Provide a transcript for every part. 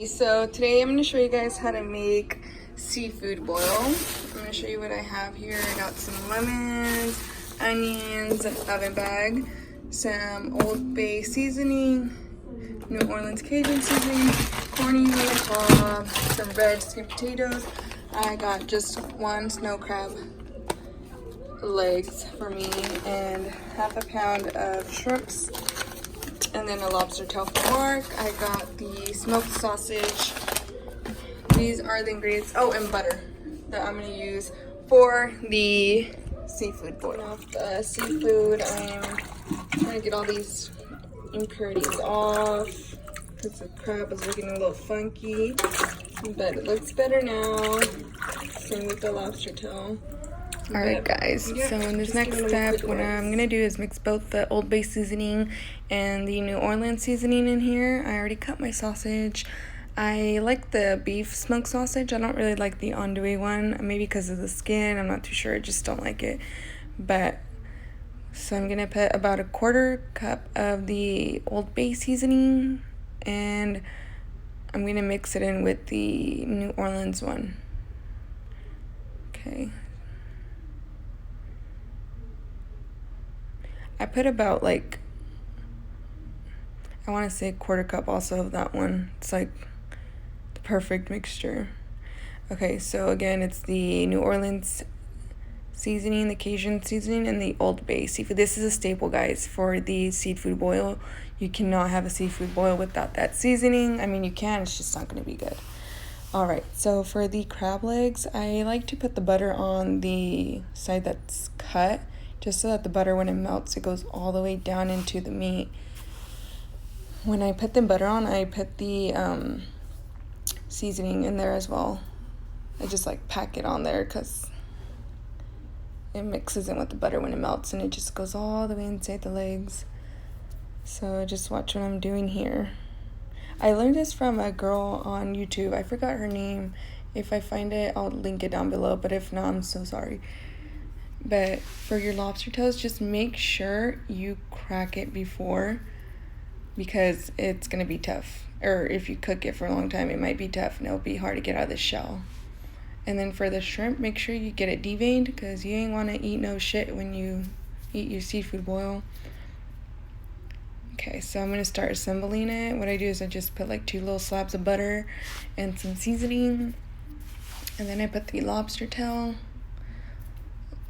So today I'm going to show you guys how to make seafood boil. I'm going to show you what I have here. I got some lemons, onions, an oven bag, some Old Bay seasoning, New Orleans Cajun seasoning, cornmeal, some red sweet potatoes. I got just one snow crab legs for me and half a pound of shrimps, and then a lobster tail for Mark. I got the smoked sausage. These are the ingredients. Oh, and butter that I'm gonna use for the seafood boil. Off the seafood, I'm trying to get all these impurities off because the crab was looking a little funky, but it looks better now. Same with the lobster tail. Alright guys, so in this next step, what I'm going to do is mix both the Old Bay seasoning and the New Orleans seasoning in here. I already cut my sausage. I like the beef smoked sausage. I don't really like the andouille one, maybe because of the skin. I'm not too sure, I just don't like it. But, so I'm going to put about a quarter cup of the Old Bay seasoning, and I'm going to mix it in with the New Orleans one. Okay. I put about like, I want to say a quarter cup also of that one. It's like the perfect mixture. Okay, so again, it's the New Orleans seasoning, the Cajun seasoning, and the Old Bay seafood. This is a staple, guys, for the seafood boil. You cannot have a seafood boil without that seasoning. I mean, you can, it's just not going to be good. Alright, so for the crab legs, I like to put the butter on the side that's cut, just so that the butter, when it melts, it goes all the way down into the meat. When I put the butter on, I put the seasoning in there as well. I just like pack it on there because it mixes in with the butter when it melts, and it just goes all the way inside the legs. So just watch what I'm doing here. I learned this from a girl on YouTube. I forgot her name. If I find it, I'll link it down below, but if not, I'm so sorry. But for your lobster tails, just make sure you crack it before, because it's going to be tough. Or if you cook it for a long time, it might be tough and it'll be hard to get out of the shell. And then for the shrimp, make sure you get it deveined, because you ain't want to eat no shit when you eat your seafood boil. Okay, so I'm going to start assembling it. What I do is I just put like 2 little slabs of butter and some seasoning. And then I put the lobster tail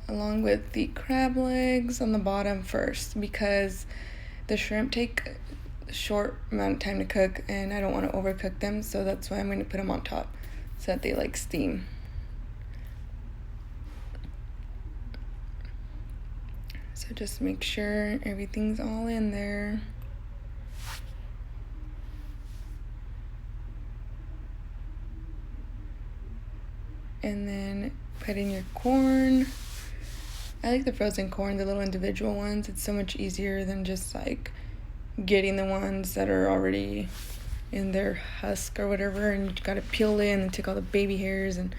along with the crab legs on the bottom first, because the shrimp take a short amount of time to cook and I don't want to overcook them, so that's why I'm going to put them on top so that they like steam. So just make sure everything's all in there. And then put in your corn. I like the frozen corn, the little individual ones. It's so much easier than just like getting the ones that are already in their husk or whatever, and you gotta peel it and take all the baby hairs, and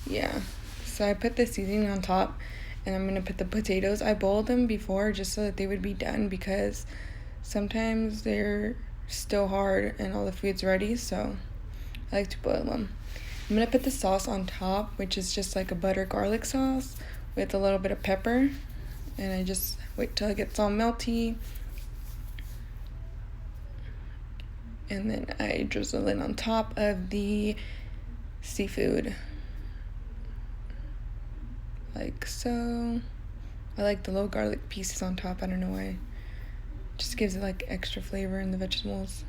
yeah. So I put the seasoning on top, and I'm gonna put the potatoes. I boiled them before just so that they would be done, because sometimes they're still hard and all the food's ready, so I like to boil them. I'm gonna put the sauce on top, which is just like a butter garlic sauce with a little bit of pepper, and I just wait till it gets all melty, and then I drizzle it on top of the seafood like so. I like the little garlic pieces on top, I don't know why, just gives it like extra flavor in the vegetables.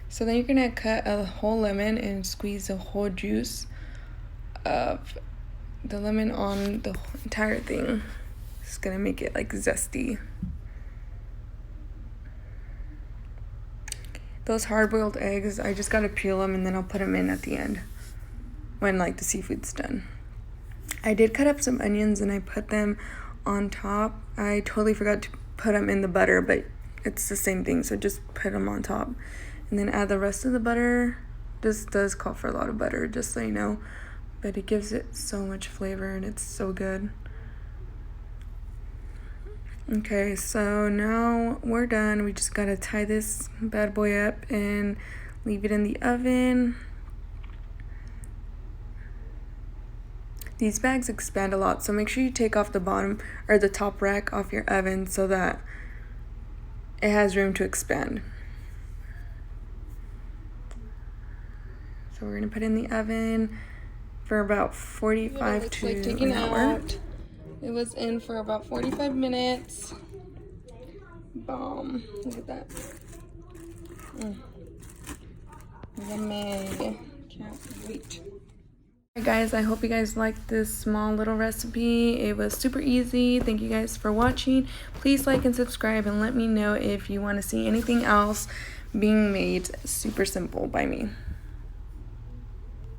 So then you're gonna cut a whole lemon and squeeze the whole juice of the lemon on the entire thing. It's gonna make it like zesty. Those hard-boiled eggs, I just gotta peel them and then I'll put them in at the end when like the seafood's done. I did cut up some onions and I put them on top. I totally forgot to put them in the butter, but it's the same thing, so just put them on top. And then add the rest of the butter. This does call for a lot of butter, just so you know, but it gives it so much flavor and it's so good. Okay, so now we're done. We just gotta tie this bad boy up and leave it in the oven. These bags expand a lot, so make sure you take off the bottom or the top rack off your oven so that it has room to expand. So we're gonna put it in the oven for about 45 to an hour. It was in for about 45 minutes. Bomb. Look at that. Yummy. Can't wait. Alright guys, I hope you guys liked this small little recipe. It was super easy. Thank you guys for watching. Please like and subscribe and let me know if you want to see anything else being made super simple by me.